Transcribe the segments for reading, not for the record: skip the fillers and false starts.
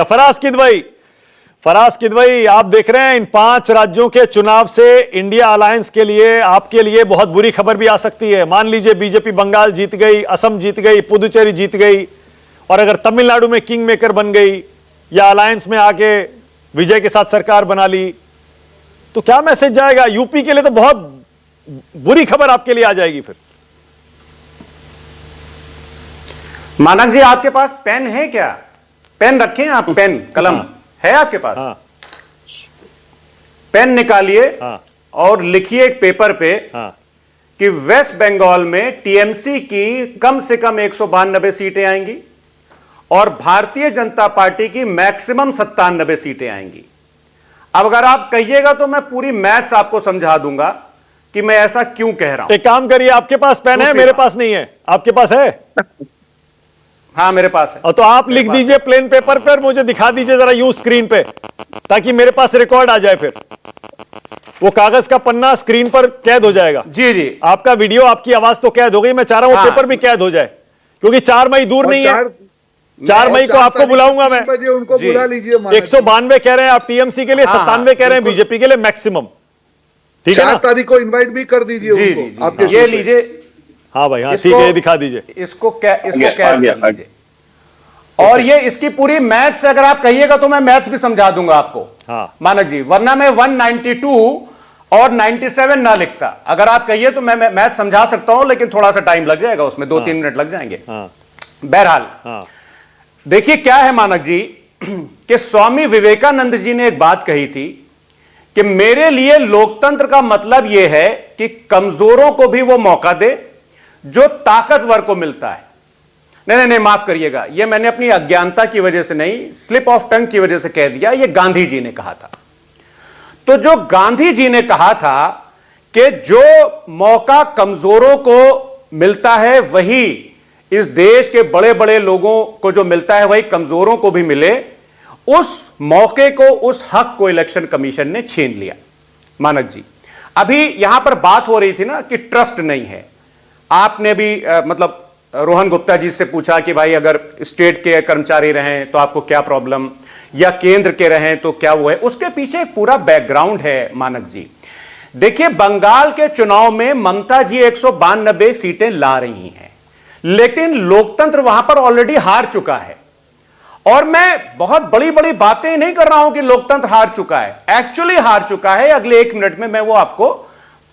फराज किदवई, आप देख रहे हैं इन 5 राज्यों के चुनाव से इंडिया अलायंस के लिए, आपके लिए बहुत बुरी खबर भी आ सकती है। मान लीजिए बीजेपी बंगाल जीत गई, असम जीत गई, पुदुचेरी जीत गई, और अगर तमिलनाडु में किंग मेकर बन गई या अलायंस में आके विजय के साथ सरकार बना ली, तो क्या मैसेज जाएगा? यूपी के लिए तो बहुत बुरी खबर आपके लिए आ जाएगी। फिर मानक जी, आपके पास पेन है क्या? पेन रखे हैं आप? पेन कलम है आपके पास? हाँ। पेन निकालिए। हाँ। और लिखिए एक पेपर पे। हाँ। कि वेस्ट बंगाल में टीएमसी की कम से कम 192 सीटें आएंगी और भारतीय जनता पार्टी की मैक्सिमम 97 सीटें आएंगी। अब अगर आप कहिएगा तो मैं पूरी मैथ्स आपको समझा दूंगा कि मैं ऐसा क्यों कह रहा हूं। एक काम करिए, आपके पास पेन है, मेरे पास नहीं है। आपके पास है? हाँ, मेरे पास है। और तो आप लिख दीजिए प्लेन पेपर पर, मुझे दिखा दीजिए जरा यूं स्क्रीन पे, ताकि मेरे पास रिकॉर्ड आ जाए। फिर वो कागज का पन्ना स्क्रीन पर कैद हो जाएगा। जी जी, आपका वीडियो, आपकी आवाज तो कैद हो गई, मैं चाह रहा हूं पेपर भी कैद हो जाए, क्योंकि 4 मई दूर नहीं है। 4 मई को आपको बुलाऊंगा मैं। उनको बुला लीजिए। 192 कह रहे हैं आप टीएमसी के लिए, 97 कह रहे हैं बीजेपी के लिए मैक्सिमम। ठीक है ना? 4 तारीख को इनवाइट भी कर दीजिए उनको। आपके ये लीजिए। हाँ भाई, हाँ ठीक है, ये दिखा दीजिए। इसको कैद कर लीजिए। और ये इसकी पूरी मैथ्स अगर आप कहिएगा तो मैं मैथ्स भी समझा दूंगा आपको। हाँ। मानक जी, वरना मैं 192 और 97 ना लिखता। अगर आप कहिए तो मैं मैथ समझा सकता हूं, लेकिन थोड़ा सा टाइम लग जाएगा, उसमें 2-3 मिनट लग जाएंगे। हाँ। बहरहाल, हाँ। देखिए क्या है मानक जी, कि स्वामी विवेकानंद जी ने एक बात कही थी कि मेरे लिए लोकतंत्र का मतलब यह है कि कमजोरों को भी वो मौका दे जो ताकतवर को मिलता है। नहीं, माफ करिएगा, यह मैंने अपनी अज्ञानता की वजह से नहीं, स्लिप ऑफ टंग की वजह से कह दिया। यह गांधी जी ने कहा था। तो जो गांधी जी ने कहा था कि जो मौका कमजोरों को मिलता है वही इस देश के बड़े बड़े लोगों को जो मिलता है वही कमजोरों को भी मिले, उस मौके को, उस हक को इलेक्शन कमीशन ने छीन लिया। मानक जी, अभी यहां पर बात हो रही थी ना कि ट्रस्ट नहीं है। आपने भी मतलब रोहन गुप्ता जी से पूछा कि भाई अगर स्टेट के कर्मचारी रहें तो आपको क्या प्रॉब्लम, या केंद्र के रहें तो क्या वो है। उसके पीछे एक पूरा बैकग्राउंड है मानक जी। देखिए, बंगाल के चुनाव में ममता जी 192 सीटें ला रही हैं, लेकिन लोकतंत्र वहां पर ऑलरेडी हार चुका है। और मैं बहुत बड़ी बड़ी बातें नहीं कर रहा हूं कि लोकतंत्र हार चुका है, एक्चुअली हार चुका है। अगले 1 मिनट में मैं वो आपको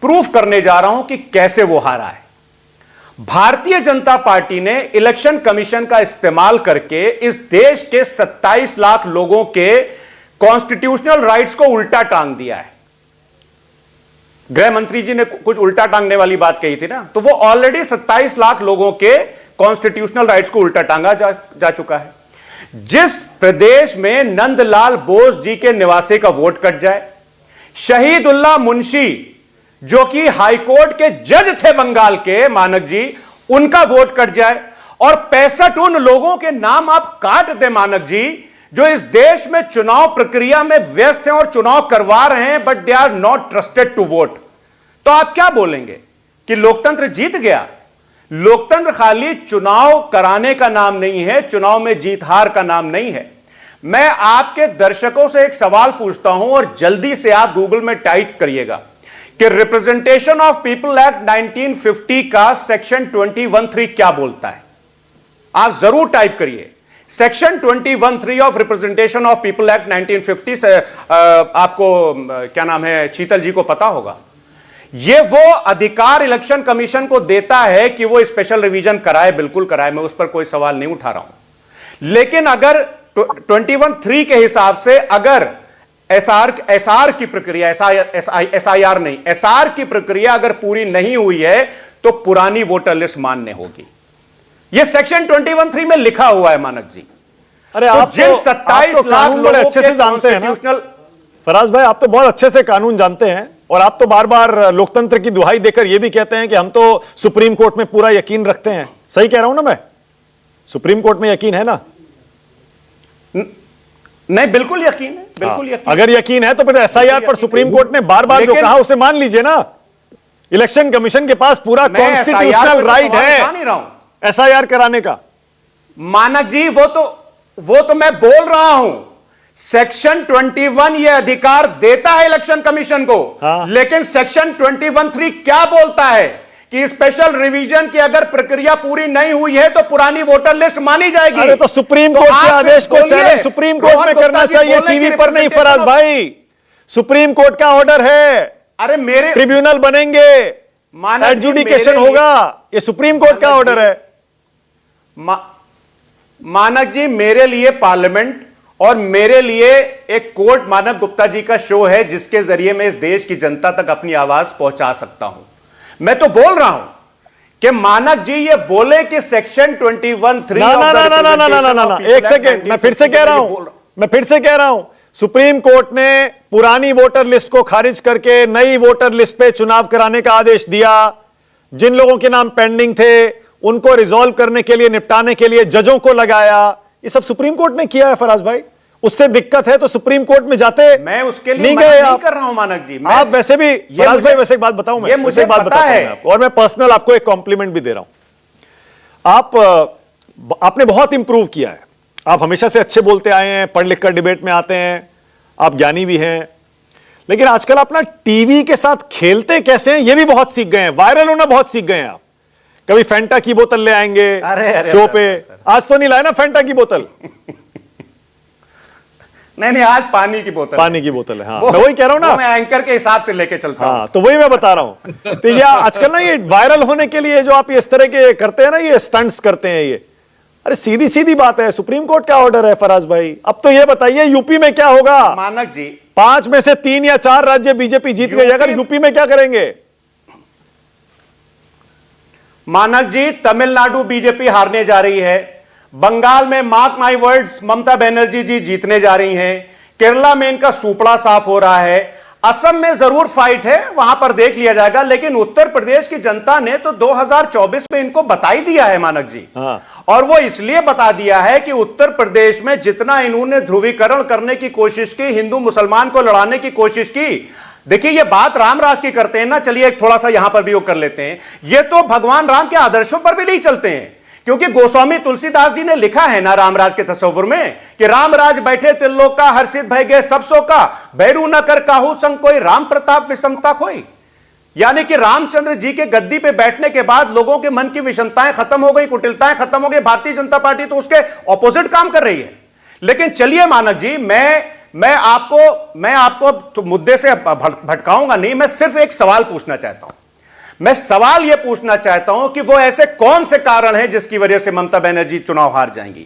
प्रूफ करने जा रहा हूं कि कैसे वो हारा है। भारतीय जनता पार्टी ने इलेक्शन कमीशन का इस्तेमाल करके इस देश के 27 लाख लोगों के कॉन्स्टिट्यूशनल राइट्स को उल्टा टांग दिया है। गृह मंत्री जी ने कुछ उल्टा टांगने वाली बात कही थी ना, तो वो ऑलरेडी 27 लाख लोगों के कॉन्स्टिट्यूशनल राइट्स को उल्टा टांगा जा चुका है। जिस प्रदेश में नंदलाल बोस जी के निवासी का वोट कट जाए, शहीदुल्लाह मुंशी जो कि हाईकोर्ट के जज थे बंगाल के, मानक जी, उनका वोट कट जाए, और 65 उन लोगों के नाम आप काट दे मानक जी, जो इस देश में चुनाव प्रक्रिया में व्यस्त हैं और चुनाव करवा रहे हैं, but they are not trusted to vote. तो आप क्या बोलेंगे कि लोकतंत्र जीत गया? लोकतंत्र खाली चुनाव कराने का नाम नहीं है, चुनाव में जीत हार का नाम नहीं है। मैं आपके दर्शकों से एक सवाल पूछता हूं, और जल्दी से आप गूगल में टाइप करिएगा कि रिप्रेजेंटेशन ऑफ पीपल एक्ट 1950 का सेक्शन 21(3) क्या बोलता है। आप जरूर टाइप करिए section 21(3) of representation of people act 1950 से। आपको क्या नाम है, शीतल जी को पता होगा। यह वो अधिकार इलेक्शन कमीशन को देता है कि वो स्पेशल रिवीजन कराए, बिल्कुल कराए, मैं उस पर कोई सवाल नहीं उठा रहा हूं। लेकिन अगर 21(3) के हिसाब से अगर एसआर की प्रक्रिया, एसआईआर नहीं, एसआर की प्रक्रिया अगर पूरी नहीं हुई है तो पुरानी वोटर लिस्ट मान्य होगी। यह सेक्शन 21(3) में लिखा हुआ है मानक जी। अरे तो आप जिन तो 27 लाख लोग अच्छे से जानते हैं ना फराज भाई, आप तो बहुत अच्छे से कानून जानते हैं, और आप तो बार बार लोकतंत्र की दुहाई देकर यह भी कहते हैं कि हम तो सुप्रीम कोर्ट में पूरा यकीन रखते हैं। सही कह रहा हूं ना मैं? सुप्रीम कोर्ट में यकीन है ना? नहीं, बिल्कुल यकीन है, बिल्कुल यकीन। अगर यकीन है तो फिर एसआईआर पर सुप्रीम कोर्ट ने बार बार जो कहा उसे मान लीजिए ना। इलेक्शन कमीशन के पास पूरा कॉन्स्टिट्यूशनल राइट है एसआईआर कराने का। मानक जी, वो तो वो तो मैं बोल रहा हूं, सेक्शन 21 ये अधिकार देता है इलेक्शन कमीशन को। हाँ। लेकिन सेक्शन 21(3) क्या बोलता है कि स्पेशल रिवीजन की अगर प्रक्रिया पूरी नहीं हुई है तो पुरानी वोटर लिस्ट मानी जाएगी। अरे तो सुप्रीम कोर्ट के आप आदेश को बोलिए, चैलेंज सुप्रीम कोर्ट में रोहन करना गुप्ता जी चाहिए, बोले टीवी कि पर नहीं। फराज representation भाई, सुप्रीम कोर्ट का ऑर्डर है, अरे मेरे ट्रिब्यूनल बनेंगे, मानक जी, एडजुडिकेशन मेरे लिए- होगा, ये सुप्रीम कोर्ट का मानक ऑर्डर जी, है। मानक जी, मेरे लिए पार्लियामेंट और मेरे लिए एक कोर्ट मानक गुप्ता जी का शो है जिसके जरिए मैं इस देश की जनता तक अपनी आवाज पहुंचा सकता हूं। मैं तो बोल रहा हूं कि मानक जी ये बोले कि सेक्शन 21(3) ना ना ना ना ना ना ना ना ना, एक सेकेंड, मैं फिर से कह रहा हूं, सुप्रीम कोर्ट ने पुरानी वोटर लिस्ट को खारिज करके नई वोटर लिस्ट पे चुनाव कराने का आदेश दिया। जिन लोगों के नाम पेंडिंग थे उनको रिजॉल्व करने के लिए, निपटाने के लिए जजों को लगाया। ये सब सुप्रीम कोर्ट ने किया है फराज भाई। उससे दिक्कत है तो सुप्रीम कोर्ट में जाते, मैं उसके लिए नहीं मना गए नहीं आप। कर रहा हूं मानक जी। आप वैसे भी फराज भाई, वैसे एक बात बताऊं मैं, ये वैसे मुझे एक बात पता बताता हूं है मैं आपको, और मैं पर्सनल आपको एक कॉम्प्लीमेंट भी दे रहा हूं। आपने बहुत इंप्रूव किया है। आप हमेशा से अच्छे बोलते आए हैं, पढ़ लिख कर डिबेट में आते हैं, आप ज्ञानी भी हैं, लेकिन आजकल अपना टीवी के साथ खेलते कैसे हैं ये भी बहुत सीख गए हैं। वायरल होना बहुत सीख गए हैं आप। कभी फैंटा की बोतल ले आएंगे अरे शो सर, पे। सर। आज तो नहीं लाया ना फैंटा की बोतल? नहीं, आज पानी की बोतल। पानी की बोतल है। हाँ, मैं वही कह रहा हूं ना, मैं एंकर के हिसाब से लेके चलता हूं। हाँ, तो वही मैं बता रहा हूं। तो ये आजकल ना ये वायरल होने के लिए जो आप इस तरह के करते हैं ना, ये स्टंट्स करते हैं ये। अरे सीधी सीधी बात है, सुप्रीम कोर्ट का ऑर्डर है फराज भाई। अब तो ये बताइए यूपी में क्या होगा? मानक जी, 5 में से 3 या 4 राज्य बीजेपी जीत गई, अगर यूपी में क्या करेंगे? मानक जी, तमिलनाडु बीजेपी हारने जा रही है। बंगाल में mark my words Mamata Banerjee जी जीतने जा रही हैं। केरला में इनका सुपड़ा साफ हो रहा है। असम में जरूर फाइट है, वहां पर देख लिया जाएगा। लेकिन उत्तर प्रदेश की जनता ने तो 2024 में इनको बता ही दिया है मानक जी। हाँ। और वो इसलिए बता दिया है कि उत्तर प्रदेश में जितना इन्होंने ध्रुवीकरण करने की कोशिश की, हिंदू मुसलमान को लड़ाने की कोशिश की, देखिए ये बात राम राज की करते हैं ना, चलिए थोड़ा सा यहां पर भी वो कर लेते हैं। ये तो भगवान राम के आदर्शों पर भी नहीं चलते हैं, क्योंकि गोस्वामी तुलसीदास जी ने लिखा है ना रामराज के तस्वुर में कि रामराज बैठे त्रिलोक का, हर्षित भय गए सब सो का, भैरू न कर काहू संग कोई, राम प्रताप विषमता खोई। यानी कि रामचंद्र जी के गद्दी पे बैठने के बाद लोगों के मन की विषमताएं खत्म हो गई, कुटिलताएं खत्म हो गई। भारतीय जनता पार्टी तो उसके ऑपोजिट काम कर रही है। लेकिन चलिए मानक जी, मैं आपको तो मुद्दे से भटकाऊंगा नहीं। मैं सिर्फ एक सवाल पूछना चाहता हूं। मैं सवाल यह पूछना चाहता हूं कि वो ऐसे कौन से कारण हैं जिसकी वजह से ममता बनर्जी चुनाव हार जाएंगी?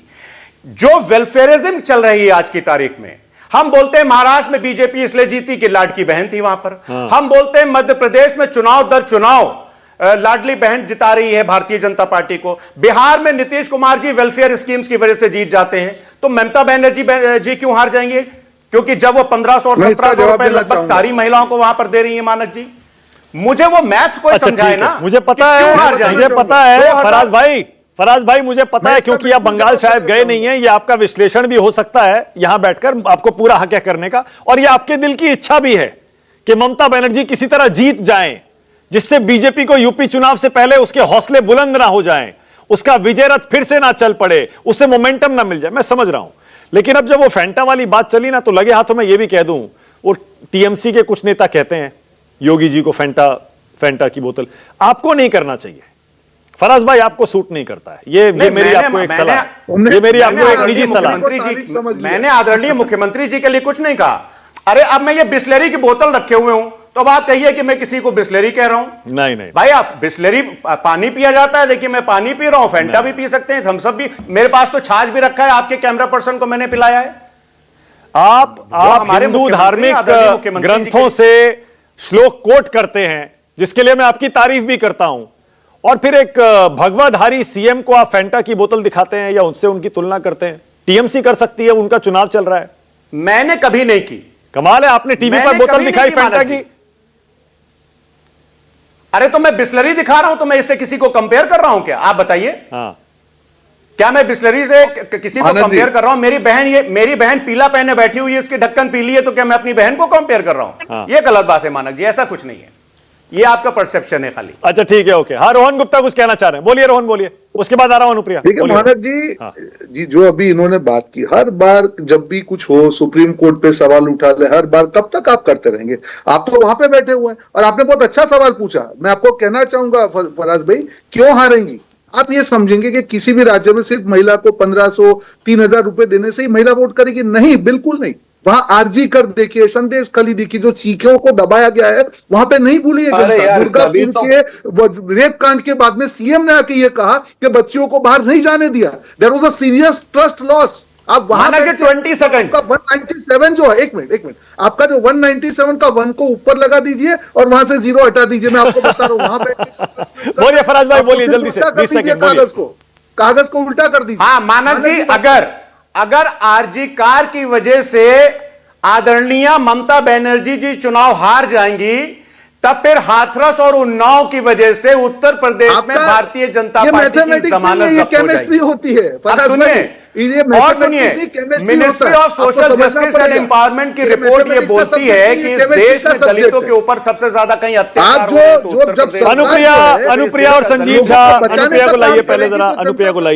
जो वेलफेयरिज्म चल रही है आज की तारीख में, हम बोलते हैं महाराष्ट्र में बीजेपी इसलिए जीती कि लाडकी बहन थी वहां पर। हम बोलते हैं मध्य प्रदेश में चुनाव दर चुनाव लाडली बहन जिता रही है भारतीय जनता पार्टी को। बिहार में नीतीश कुमार जी वेलफेयर स्कीम्स की वजह से जीत जाते हैं। तो ममता बनर्जी जी क्यों हार जाएंगे? क्योंकि जब वो 1500 और 1700 रुपए लगभग सारी महिलाओं को वहां पर दे रही है मानक जी। मुझे वो मैथ्स कोई समझाए ना। मुझे पता है, मुझे पता है फराज भाई मुझे पता है, क्योंकि आप बंगाल शायद गए नहीं है। ये आपका विश्लेषण भी हो सकता है यहां बैठकर, आपको पूरा हक है करने का, और ये आपके दिल की इच्छा भी है कि ममता बनर्जी किसी तरह जीत जाएं, जिससे बीजेपी को यूपी चुनाव से पहले उसके हौसले बुलंद ना हो जाएं, उसका विजय रथ फिर से ना चल पड़े, उससे मोमेंटम ना मिल जाए। मैं समझ रहा हूं, लेकिन अब जब वो फैंटा वाली बात चली ना, तो लगे हाथों में ये भी कह दूं, वो टीएमसी के कुछ नेता कहते हैं योगी जी को फैंटा की बोतल। आपको नहीं करना चाहिए फराज भाई, आपको सूट नहीं करता है ये मेरी आपको एक सलाह, ये मेरी आपको एक निजी सलाह। मैंने आदरणीय मुख्यमंत्री जी के लिए कुछ नहीं कहा। अरे अब मैं ये बिस्लेरी की बोतल रखे हुए हूं, तो अब आप कहिए कि मैं किसी को बिस्लेरी कह रहा हूं? नहीं भाई, आप बिस्लेरी पानी पिया जाता है, देखिए मैं पानी पी रहा हूं, फैंटा भी पी सकते हैं, थम्स अप भी। मेरे पास तो छाछ भी रखा है, आपके कैमरा पर्सन को मैंने पिलाया है। आप हिंदू धार्मिक ग्रंथों से श्लोक कोट करते हैं, जिसके लिए मैं आपकी तारीफ भी करता हूं, और फिर एक भगवाधारी सीएम को आप फैंटा की बोतल दिखाते हैं या उनसे उनकी तुलना करते हैं। टीएमसी कर सकती है, उनका चुनाव चल रहा है। मैंने कभी नहीं की। कमाल है, आपने टीवी पर बोतल दिखाई फैंटा की। अरे तो मैं बिस्लरी दिखा रहा हूं, तो मैं इससे किसी को कंपेयर कर रहा हूं क्या? आप बताइए। हाँ। क्या मैं बिस्लरी से किसी को कंपेयर कर रहा हूं? मेरी बहन पीला पहने बैठी हुई है, इसकी ढक्कन पीली है, तो क्या मैं अपनी बहन को कंपेयर कर रहा हूं? हाँ। यह गलत बात है मानक जी, ऐसा कुछ नहीं है। ये आपका परसेप्शन है खाली। अच्छा ठीक है, ओके। हाँ, रोहन गुप्ता कुछ कहना चाह रहे हैं, बोलिए रोहन, बोलिए, उसके बाद आ रहा हूं अनुप्रिया। ठीक है बोलिए। मानक जी, हाँ। जी जो अभी इन्होंने बात की, हर बार जब भी कुछ हो सुप्रीम कोर्ट पे सवाल उठा ले, हर बार कब तक आप करते रहेंगे? आप तो वहां पे बैठे हुए हैं और आपने बहुत अच्छा सवाल पूछा। मैं आपको कहना चाहूंगा फराज भाई, क्यों हारेंगी? आप ये समझेंगे कि किसी भी राज्य में सिर्फ महिला को 1500 3000 रुपए देने से ही महिला वोट करेगी? नहीं, बिल्कुल नहीं। वहां आरजी कर देखिए, संदेश खली देखिए, जो चीखों को दबाया गया है वहां पे नहीं भूली है जनता। दुर्गापुर के रेप कांड के बाद में सीएम ने आके ये कहा कि बच्चियों को बाहर नहीं जाने दिया। There was a serious trust loss. आप वहां माना कि 20 सेकंड 197 जो है, एक मिनट, आपका जो 197 का 1 को ऊपर लगा दीजिए और वहां से 0 हटा दीजिए। मैं आपको बता रहा हूं वहां पे बोलिए फराज भाई, बोलिए जल्दी से, 20 सेकंड बोलिए। कागज को उल्टा कर दीजिए। हाँ मानक जी, अगर आरजी कार की वजह से आदरणीय ममता बनर्जी जी चुनाव हार जाएंगी, तब फिर हाथरस और उन्नाव की वजह से उत्तर प्रदेश में भारतीय जनता पार्टी की जमानत जब्त हो केमिस्ट्री होती है। और सुनिए, ministry of social justice and empowerment की रिपोर्ट ये बोलती है कि इस देश में दलितों के ऊपर सबसे ज्यादा कहीं अत्याचार हो रहे हैं तो उत्तर प्रदेश। अनुप्रिया और संजीव झा, अनुप्रिया को लाइए पहले, जरा अनुप्रिया को लाइए।